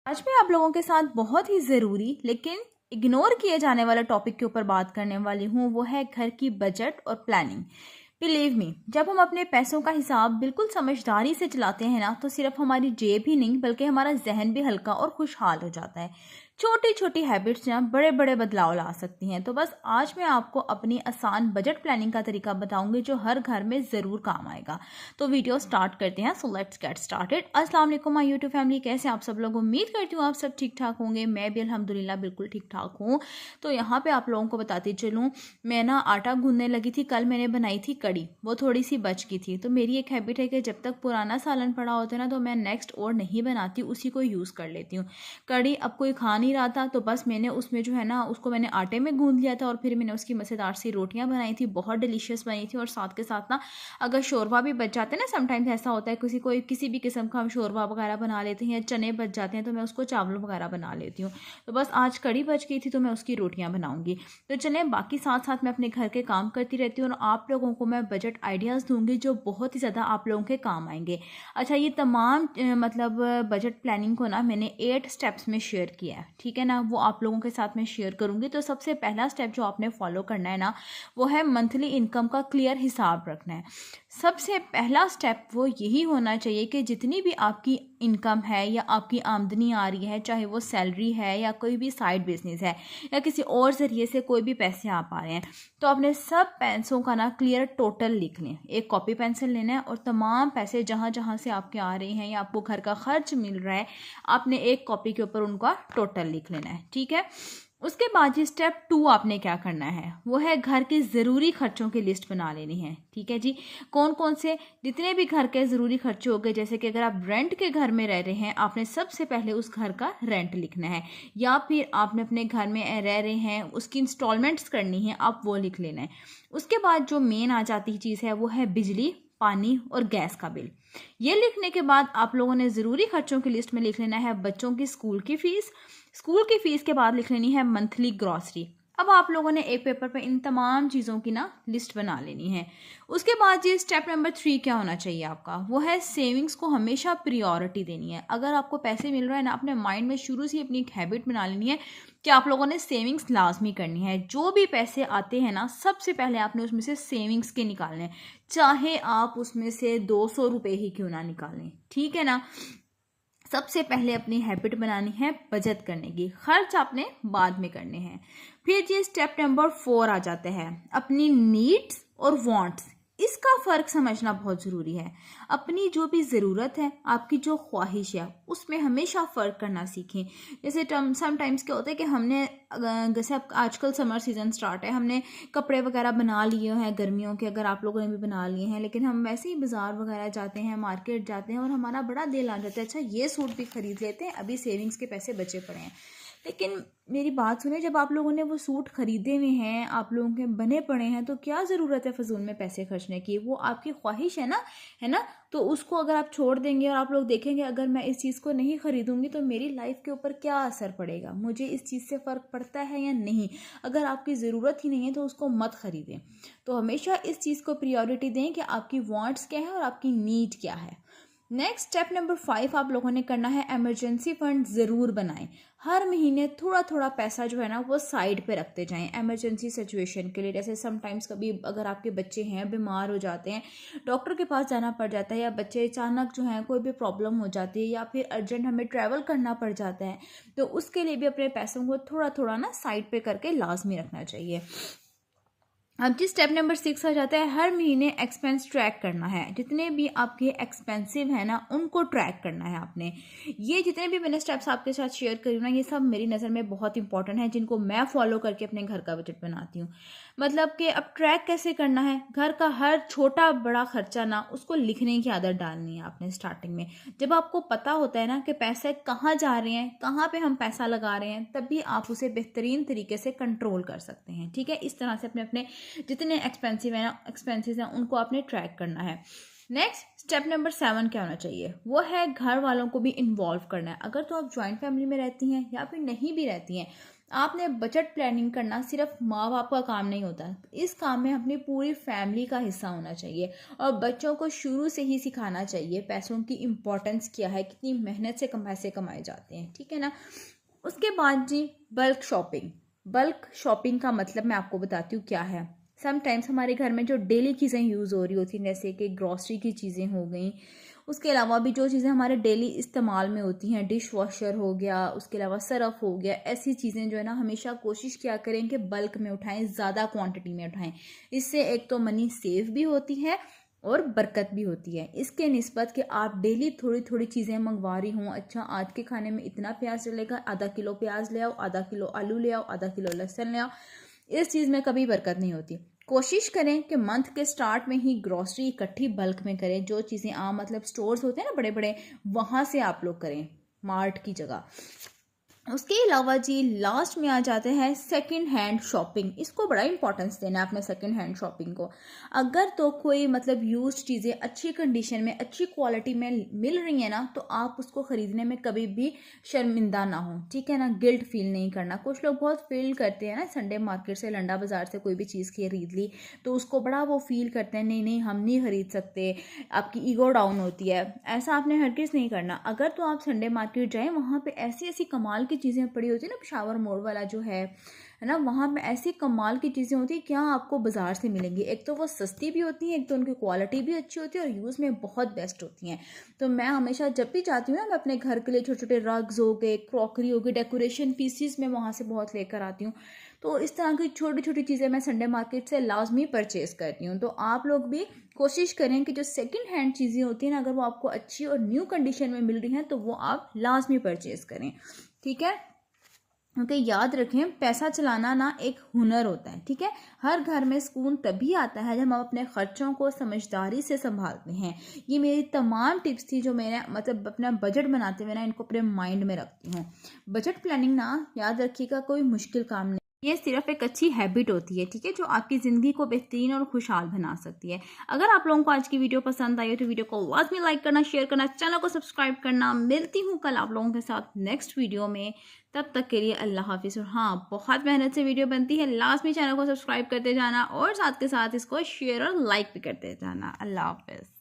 आज मैं आप लोगों के साथ बहुत ही ज़रूरी लेकिन इग्नोर किए जाने वाला टॉपिक के ऊपर बात करने वाली हूँ। वो है घर की बजट और प्लानिंग। बिलीव मी, जब हम अपने पैसों का हिसाब बिल्कुल समझदारी से चलाते हैं ना, तो सिर्फ हमारी जेब ही नहीं बल्कि हमारा जहन भी हल्का और खुशहाल हो जाता है। छोटी छोटी हैबिट्स ना बड़े बड़े बदलाव ला सकती हैं। तो बस आज मैं आपको अपनी आसान बजट प्लानिंग का तरीका बताऊंगी जो हर घर में ज़रूर काम आएगा। तो वीडियो स्टार्ट करते हैं। So let's get started. अस्सलाम वालेकुम माय यूट्यूब फैमिली, कैसे आप सब लोग? उम्मीद करती हूँ आप सब ठीक ठाक होंगे। मैं भी अल्हम्दुलिल्लाह बिल्कुल ठीक ठाक हूँ। तो यहाँ पे आप लोगों को बताती चलूँ, मैं ना आटा गूंदने लगी थी। कल मैंने बनाई थी कड़ी, वो थोड़ी सी बच गई थी। तो मेरी एक हैबिट है कि जब तक पुराना सालन पड़ा होता है ना, तो मैं नेक्स्ट और नहीं बनाती, उसी को यूज़ कर लेती हूँ। कड़ी अब कोई खा नहीं रहा था, तो बस मैंने उसमें जो है ना, उसको मैंने आटे में गूंद लिया था और फिर मैंने उसकी मज़ेदार सी रोटियां बनाई थी। बहुत डिलीशियस बनी थी। और साथ के साथ ना, अगर शोरबा भी बच जाते हैं ना, समटाइम्स ऐसा होता है किसी भी किस्म का हम शोरबा वगैरह बना लेते हैं, या चने बच जाते हैं तो मैं उसको चावल वगैरह बना लेती हूँ। तो बस आज कड़ी बच गई थी तो मैं उसकी रोटियां बनाऊंगी। तो चलें, बाकी साथ साथ मैं अपने घर के काम करती रहती हूँ और आप लोगों को मैं बजट आइडियाज़ दूंगी जो बहुत ही ज़्यादा आप लोगों के काम आएंगे। अच्छा, ये तमाम मतलब बजट प्लानिंग को ना मैंने 8 स्टेप्स में शेयर किया है, ठीक है ना। वो आप लोगों के साथ मैं शेयर करूंगी। तो सबसे पहला स्टेप जो आपने फॉलो करना है ना, वो है मंथली इनकम का क्लियर हिसाब रखना है। सबसे पहला स्टेप वो यही होना चाहिए कि जितनी भी आपकी इनकम है या आपकी आमदनी आ रही है, चाहे वो सैलरी है या कोई भी साइड बिजनेस है या किसी और ज़रिए से कोई भी पैसे आ पा रहे हैं, तो आपने सब पैसों का ना क्लियर टोटल लिख लें। एक कॉपी पेंसिल लेना है और तमाम पैसे जहाँ जहाँ से आपके आ रहे हैं या आपको घर का खर्च मिल रहा है, आपने एक कॉपी के ऊपर उनका टोटल लिख लेना है, ठीक है। उसके बाद ये स्टेप 2 आपने क्या करना है, वो है घर के ज़रूरी खर्चों की लिस्ट बना लेनी है, ठीक है जी। कौन कौन से जितने भी घर के ज़रूरी खर्चे हो गए, जैसे कि अगर आप रेंट के घर में रह रहे हैं, आपने सबसे पहले उस घर का रेंट लिखना है। या फिर आपने अपने घर में रह रहे हैं, उसकी इंस्टॉलमेंट्स करनी है, आप वो लिख लेना है। उसके बाद जो मेन आ जाती चीज़ है वो है बिजली, पानी और गैस का बिल। ये लिखने के बाद आप लोगों ने ज़रूरी खर्चों की लिस्ट में लिख लेना है बच्चों की स्कूल की फ़ीस। स्कूल की फ़ीस के बाद लिख लेनी है मंथली ग्रॉसरी। अब आप लोगों ने एक पेपर पे इन तमाम चीज़ों की ना लिस्ट बना लेनी है। उसके बाद ये स्टेप नंबर 3 क्या होना चाहिए आपका, वो है सेविंग्स को हमेशा प्रियोरिटी देनी है। अगर आपको पैसे मिल रहे हैं ना, अपने माइंड में शुरू से अपनी एक हैबिट बना लेनी है कि आप लोगों ने सेविंग्स लाजमी करनी है। जो भी पैसे आते हैं ना, सबसे पहले आपने उसमें से सेविंग्स के निकालने हैं, चाहे आप उसमें से 200 रुपये ही क्यों ना निकालें, ठीक है ना। सबसे पहले अपनी हैबिट बनानी है बचत करने की, खर्च आपने बाद में करने हैं। फिर ये स्टेप नंबर 4 आ जाता है अपनी नीड्स और वांट्स। इसका फ़र्क समझना बहुत ज़रूरी है। अपनी जो भी ज़रूरत है, आपकी जो ख्वाहिश है, उसमें हमेशा फ़र्क करना सीखें। जैसे समटाइम्स क्या होता है कि हमने जैसे अब आजकल समर सीज़न स्टार्ट है, हमने कपड़े वगैरह बना लिए हैं गर्मियों के, अगर आप लोगों ने भी बना लिए हैं, लेकिन हम वैसे ही बाज़ार वगैरह जाते हैं, मार्केट जाते हैं और हमारा बड़ा दिल आ जाता है, अच्छा ये सूट भी ख़रीद लेते हैं, अभी सेविंग्स के पैसे बचे पड़े हैं। लेकिन मेरी बात सुने, जब आप लोगों ने वो सूट खरीदे हुए हैं, आप लोगों के बने पड़े हैं, तो क्या ज़रूरत है फजूल में पैसे खर्चने की? वो आपकी ख्वाहिश है ना, है ना। तो उसको अगर आप छोड़ देंगे और आप लोग देखेंगे अगर मैं इस चीज़ को नहीं खरीदूंगी तो मेरी लाइफ के ऊपर क्या असर पड़ेगा, मुझे इस चीज़ से फ़र्क पड़ता है या नहीं। अगर आपकी ज़रूरत ही नहीं है तो उसको मत खरीदें। तो हमेशा इस चीज़ को प्रियोरिटी दें कि आपकी वांट्स क्या है और आपकी नीड क्या है। नेक्स्ट स्टेप नंबर 5 आप लोगों ने करना है इमरजेंसी फंड ज़रूर बनाएं। हर महीने थोड़ा थोड़ा पैसा जो है ना, वो साइड पे रखते जाएं इमरजेंसी सिचुएशन के लिए। जैसे समटाइम्स कभी अगर आपके बच्चे हैं, बीमार हो जाते हैं, डॉक्टर के पास जाना पड़ जाता है, या बच्चे अचानक जो है कोई भी प्रॉब्लम हो जाती है, या फिर अर्जेंट हमें ट्रैवल करना पड़ जाता है, तो उसके लिए भी अपने पैसों को थोड़ा थोड़ा ना साइड पे करके लाजमी रखना चाहिए। अब जी स्टेप नंबर 6 आ जाता है हर महीने एक्सपेंस ट्रैक करना है। जितने भी आपके एक्सपेंसिव है ना, उनको ट्रैक करना है आपने। ये जितने भी मैंने स्टेप्स आपके साथ शेयर करी ना, ये सब मेरी नज़र में बहुत इंपॉर्टेंट है, जिनको मैं फॉलो करके अपने घर का बजट बनाती हूँ। मतलब कि अब ट्रैक कैसे करना है, घर का हर छोटा बड़ा खर्चा ना, उसको लिखने की आदत डालनी है आपने स्टार्टिंग में। जब आपको पता होता है ना कि पैसे कहाँ जा रहे हैं, कहाँ पे हम पैसा लगा रहे हैं, तभी आप उसे बेहतरीन तरीके से कंट्रोल कर सकते हैं, ठीक है। इस तरह से अपने अपने जितने एक्सपेंसेस हैं उनको आपने ट्रैक करना है। नेक्स्ट स्टेप नंबर 7 क्या होना चाहिए, वो है घर वालों को भी इन्वॉल्व करना है। अगर तो आप ज्वाइंट फैमिली में रहती हैं या फिर नहीं भी रहती हैं, आपने बजट प्लानिंग करना सिर्फ माँ बाप का काम नहीं होता, इस काम में अपनी पूरी फैमिली का हिस्सा होना चाहिए और बच्चों को शुरू से ही सिखाना चाहिए पैसों की इम्पोर्टेंस क्या है, कितनी मेहनत से पैसे कमाए जाते हैं, ठीक है ना। उसके बाद जी बल्क शॉपिंग। बल्क शॉपिंग का मतलब मैं आपको बताती हूँ क्या है। समटाइम्स हमारे घर में जो डेली चीज़ें यूज़ हो रही होती हैं, जैसे कि ग्रॉसरी की चीज़ें हो गई, उसके अलावा भी जो चीज़ें हमारे डेली इस्तेमाल में होती हैं, डिश वॉशर हो गया, उसके अलावा सरफ हो गया, ऐसी चीज़ें जो है ना हमेशा कोशिश किया करें कि बल्क में उठाएं, ज़्यादा क्वांटिटी में उठाएं। इससे एक तो मनी सेव भी होती है और बरकत भी होती है। इसके निस्बत कि आप डेली थोड़ी थोड़ी चीज़ें मंगवा रही हूँ, अच्छा आज के खाने में इतना प्याज चलेगा, आधा किलो प्याज ले आओ, आधा किलो आलू ले आओ, आधा किलो लहसुन ले आओ, इस चीज़ में कभी बरकत नहीं होती। कोशिश करें कि मंथ के स्टार्ट में ही ग्रॉसरी इकट्ठी बल्क में करें। जो चीज़ें आम मतलब स्टोर्स होते हैं ना बड़े बड़े, वहाँ से आप लोग करें मार्ट की जगह। उसके अलावा जी लास्ट में आ जाते हैं सेकंड हैंड शॉपिंग। इसको बड़ा इंपॉर्टेंस देना है अपने सेकंड हैंड शॉपिंग को। अगर तो कोई मतलब यूज्ड चीज़ें अच्छी कंडीशन में अच्छी क्वालिटी में मिल रही है ना, तो आप उसको ख़रीदने में कभी भी शर्मिंदा ना हो, ठीक है ना। गिल्ट फील नहीं करना। कुछ लोग बहुत फील करते हैं ना, संडे मार्केट से लंडा बाज़ार से कोई भी चीज़ खरीद ली तो उसको बड़ा वो फील करते हैं, नहीं नहीं हम नहीं खरीद सकते, आपकी ईगो डाउन होती है। ऐसा आपने हरगिज़ नहीं करना। अगर तो आप संडे मार्केट जाएं, वहाँ पे ऐसी ऐसी कमाल की चीज़ें पड़ी होती है ना, शावर मोड़ वाला जो है ना, वहाँ पे ऐसी कमाल की चीज़ें होती है क्या आपको बाज़ार से मिलेंगी। एक तो वो सस्ती भी होती हैं, एक तो उनकी क्वालिटी भी अच्छी होती है और यूज़ में बहुत बेस्ट होती हैं। तो मैं हमेशा जब भी जाती हूँ ना, मैं अपने घर के लिए छोटे छोटे रग्स हो गए, क्रॉकरी हो गई, डेकोरेशन पीसीस मैं वहाँ से बहुत लेकर आती हूँ। तो इस तरह की छोटी छोटी चीज़ें मैं संडे मार्केट से लाजमी परचेज़ करती हूँ। तो आप लोग भी कोशिश करें कि जो सेकंड हैंड चीज़ें होती हैं ना, अगर वो आपको अच्छी और न्यू कंडीशन में मिल रही हैं तो वो आप लाजमी परचेज़ करें, ठीक है। क्योंकि याद रखें पैसा चलाना ना एक हुनर होता है, ठीक है। हर घर में सुकून तभी आता है जब हम अपने खर्चों को समझदारी से संभालते हैं। ये मेरी तमाम टिप्स थी जो मैंने मतलब अपना बजट बनाते हुए ना इनको अपने माइंड में रखती हूँ। बजट प्लानिंग ना याद रखिएगा कोई मुश्किल काम नहीं, ये सिर्फ एक अच्छी हैबिट होती है, ठीक है, जो आपकी ज़िंदगी को बेहतरीन और खुशहाल बना सकती है। अगर आप लोगों को आज की वीडियो पसंद आई हो तो वीडियो को लाजमी लाइक करना, शेयर करना, चैनल को सब्सक्राइब करना। मिलती हूँ कल आप लोगों के साथ नेक्स्ट वीडियो में। तब तक के लिए अल्लाह हाफिज़। और हाँ, बहुत मेहनत से वीडियो बनती है, लाजमी चैनल को सब्सक्राइब करते जाना और साथ के साथ इसको शेयर और लाइक भी करते जाना। अल्लाह हाफिज़।